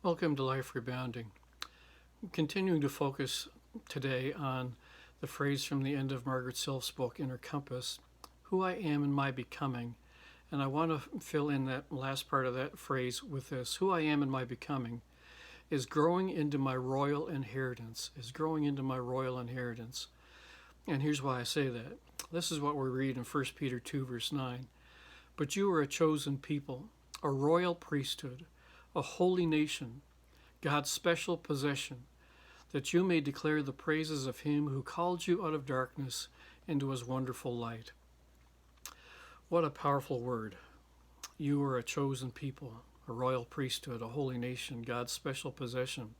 Welcome to Life Rebounding. Continuing to focus today on the phrase from the end of Margaret Silf's book, Inner Compass, who I am in my becoming. And I want to fill in that last part of that phrase with this: who I am in my becoming is growing into my royal inheritance, And here's why I say that. This is what we read in 1 Peter 2, verse 9. But you are a chosen people, a royal priesthood, a holy nation, God's special possession, that you may declare the praises of him who called you out of darkness into his wonderful light. What a powerful word. You are a chosen people, a royal priesthood, a holy nation, God's special possession.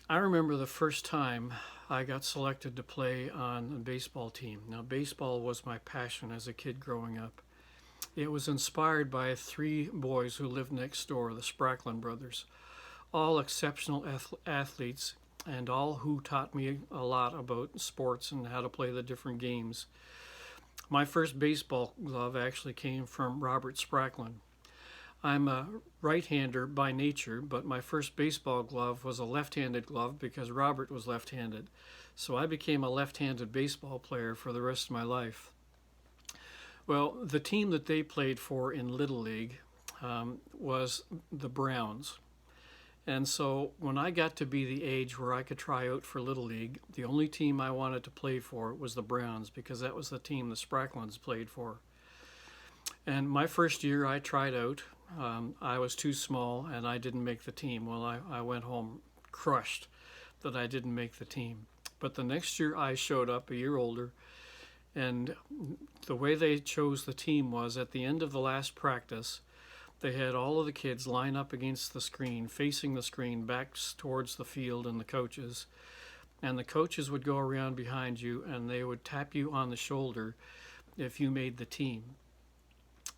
I remember the first time I got selected to play on a baseball team. Now, baseball was my passion as a kid growing up. It was inspired by three boys who lived next door, the Spracklin brothers, all exceptional athletes and all who taught me a lot about sports and how to play the different games. My first baseball glove actually came from Robert Spracklin. I'm a right-hander by nature, but my first baseball glove was a left-handed glove because Robert was left-handed. So I became a left-handed baseball player for the rest of my life. Well, the team that they played for in Little League was the Browns. And so when I got to be the age where I could try out for Little League, the only team I wanted to play for was the Browns because that was the team the Spracklins played for. And my first year I tried out. I was too small and I didn't make the team. Well, I went home crushed that I didn't make the team. But the next year I showed up, a year older, and the way they chose the team was at the end of the last practice, they had all of the kids line up against the screen, facing the screen, backs towards the field and the coaches. And the coaches would go around behind you and they would tap you on the shoulder if you made the team.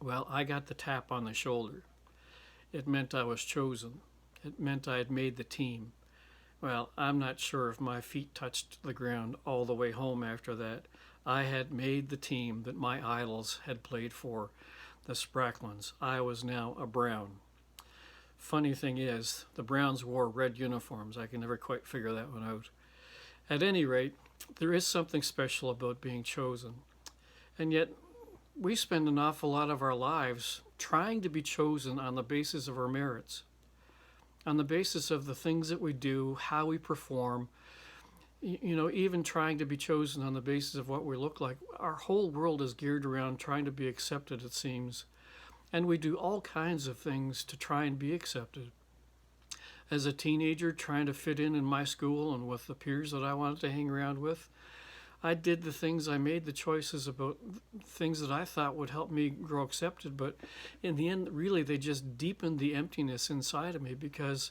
Well, I got the tap on the shoulder. It meant I was chosen. It meant I had made the team. Well, I'm not sure if my feet touched the ground all the way home after that. I had made the team that my idols had played for, the Spracklins. I was now a Brown. Funny thing is, the Browns wore red uniforms. I can never quite figure that one out. At any rate, there is something special about being chosen. And yet, we spend an awful lot of our lives trying to be chosen on the basis of our merits, on the basis of the things that we do, how we perform, even trying to be chosen on the basis of what we look like. Our whole world is geared around trying to be accepted, it seems. And we do all kinds of things to try and be accepted. As a teenager, trying to fit in my school and with the peers that I wanted to hang around with, I did the things, I made the choices about things that I thought would help me grow accepted, but in the end, really, they just deepened the emptiness inside of me because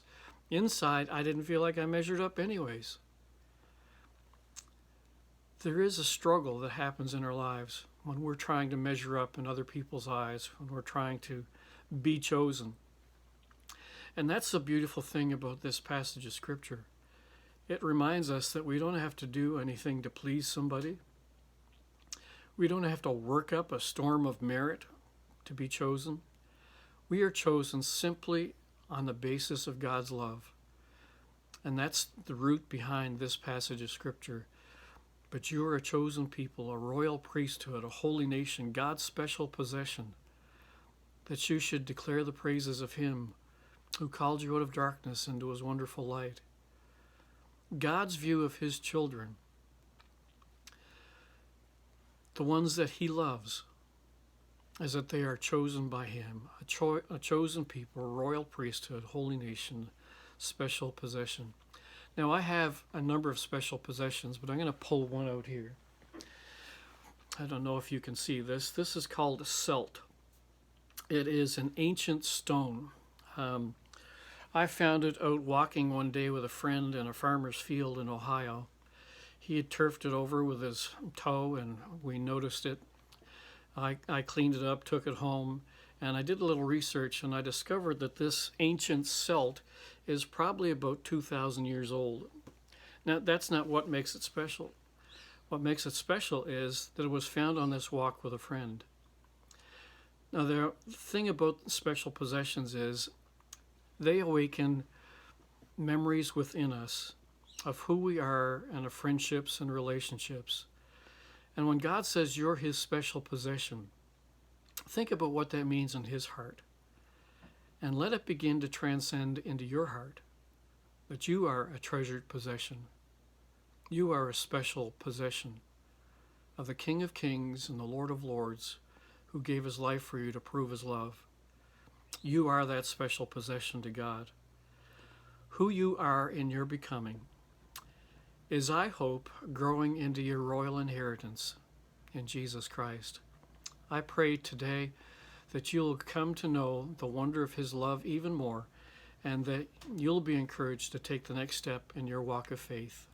inside, I didn't feel like I measured up anyways. There is a struggle that happens in our lives when we're trying to measure up in other people's eyes, when we're trying to be chosen. And that's the beautiful thing about this passage of Scripture. It reminds us that we don't have to do anything to please somebody. We don't have to work up a storm of merit to be chosen. We are chosen simply on the basis of God's love. And that's the root behind this passage of Scripture. But you are a chosen people, a royal priesthood, a holy nation, God's special possession, that you should declare the praises of him who called you out of darkness into his wonderful light. God's view of his children, the ones that he loves, is that they are chosen by him, a chosen people, a royal priesthood, holy nation, special possession. Now, I have a number of special possessions, but I'm going to pull one out here. I don't know if you can see this. This is called a celt. It is an ancient stone. I found it out walking one day with a friend in a farmer's field in Ohio. He had turfed it over with his toe, and we noticed it. I cleaned it up, took it home, and I did a little research, and I discovered that this ancient celt is probably about 2,000 years old. Now, that's not what makes it special. What makes it special is that it was found on this walk with a friend. Now, the thing about special possessions is They awaken memories within us of who we are and of friendships and relationships. And when God says you're his special possession, think about what that means in his heart. And let it begin to transcend into your heart that you are a treasured possession. You are a special possession of the King of Kings and the Lord of Lords, who gave his life for you to prove his love. You are that special possession to God. Who you are in your becoming is, I hope, growing into your royal inheritance in Jesus Christ. I pray today that you'll come to know the wonder of his love even more, and that you'll be encouraged to take the next step in your walk of faith.